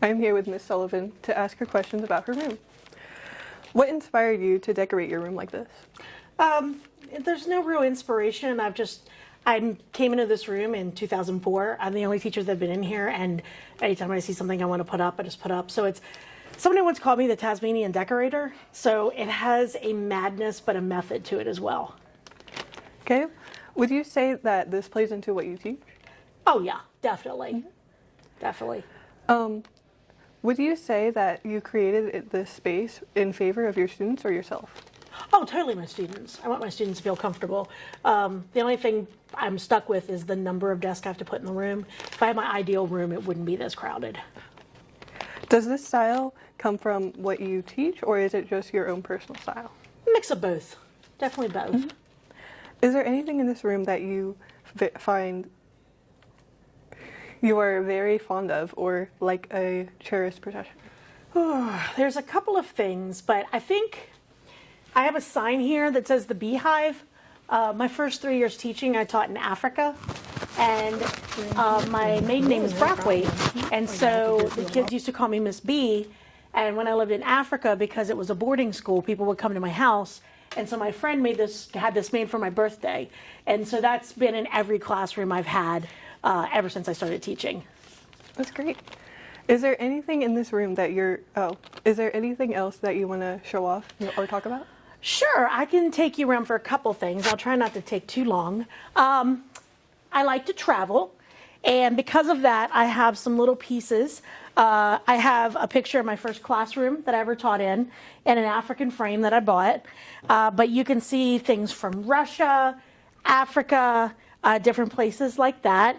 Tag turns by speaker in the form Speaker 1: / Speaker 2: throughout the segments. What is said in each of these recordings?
Speaker 1: I'm here with Miss Sullivan to ask her questions about her room. What inspired you to decorate your room like this?
Speaker 2: There's no real inspiration. I came into this room in 2004. I'm the only teacher that's been in here, and anytime I see something I want to put up, I just put up. So somebody once called me the Tasmanian decorator. So it has a madness, but a method to it as well.
Speaker 1: Okay. Would you say that this plays into what you teach?
Speaker 2: Oh yeah, definitely. Definitely.
Speaker 1: Would you say that you created this space in favor of your students or yourself?
Speaker 2: Oh, totally my students. I want my students to feel comfortable. The only thing I'm stuck with is the number of desks I have to put in the room. If I had my ideal room, it wouldn't be this crowded.
Speaker 1: Does this style come from what you teach, or is it just your own personal style?
Speaker 2: Mix of both. Definitely both.
Speaker 1: Mm-hmm. Is there anything in this room that you find you are very fond of or like a cherished possession?
Speaker 2: There's a couple of things, but I think I have a sign here that says the Beehive. My first 3 years teaching, I taught in Africa, and my maiden name is Brathwaite, and so the kids used to call me Miss B. And when I lived in Africa, because it was a boarding school, people would come to my house, and so my friend had this made for my birthday, and so that's been in every classroom I've had ever since I started teaching.
Speaker 1: That's great. Is there anything in this room that is there anything else that you want to show off or talk about?
Speaker 2: Sure, I can take you around for a couple things. I'll try not to take too long. I like to travel, and because of that, I have some little pieces. I have a picture of my first classroom that I ever taught in an African frame that I bought. But you can see things from Russia, Africa, different places like that.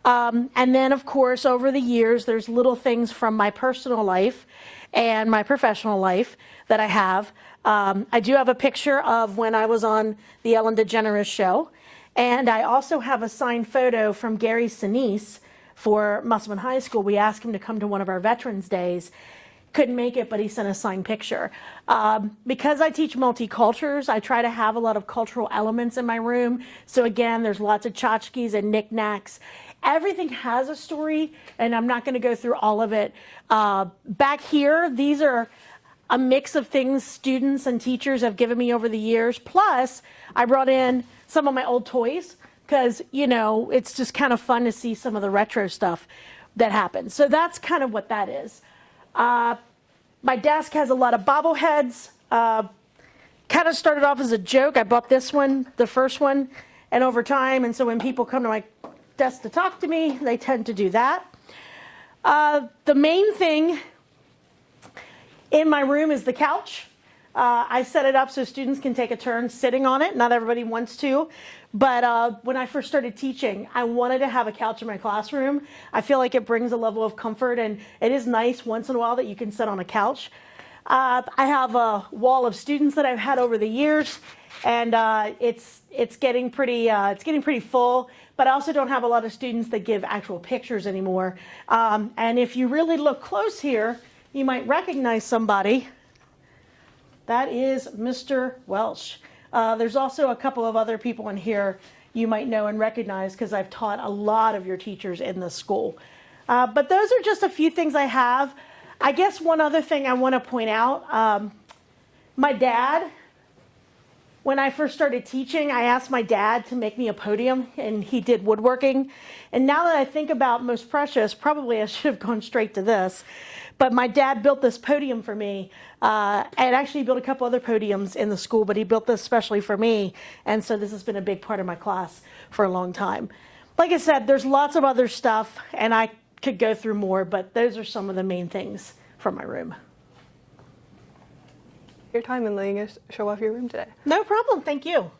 Speaker 2: And then, of course, over the years, there's little things from my personal life and my professional life that I have. I do have a picture of when I was on the Ellen DeGeneres show. And I also have a signed photo from Gary Sinise for Musselman High School. We asked him to come to one of our Veterans Days. Couldn't make it, but he sent a signed picture. Because I teach multicultures, I try to have a lot of cultural elements in my room. So again, there's lots of tchotchkes and knickknacks. Everything has a story, and I'm not going to go through all of it. Back here, these are a mix of things students and teachers have given me over the years. Plus, I brought in some of my old toys because, you know, it's just kind of fun to see some of the retro stuff that happens. So that's kind of what that is. My desk has a lot of bobbleheads. Kind of started off as a joke. I bought this one, the first one, and over time, and so when people come to my desk to talk to me, they tend to do that. The main thing in my room is the couch. I set it up so students can take a turn sitting on it. Not everybody wants to, but when I first started teaching, I wanted to have a couch in my classroom. I feel like it brings a level of comfort, and it is nice once in a while that you can sit on a couch. I have a wall of students that I've had over the years, and it's getting pretty full. But I also don't have a lot of students that give actual pictures anymore. And if you really look close here, you might recognize somebody. That is Mr. Welsh. There's also a couple of other people in here you might know and recognize because I've taught a lot of your teachers in this school. But those are just a few things I have. I guess one other thing I want to point out, my dad, when I first started teaching, I asked my dad to make me a podium, and he did woodworking. And now that I think about Most Precious, probably I should have gone straight to this. But my dad built this podium for me. And actually built a couple other podiums in the school, but he built this especially for me. And so this has been a big part of my class for a long time. Like I said, there's lots of other stuff, and I could go through more, but those are some of the main things from my room.
Speaker 1: Your time in letting us show off your room today.
Speaker 2: No problem. Thank you.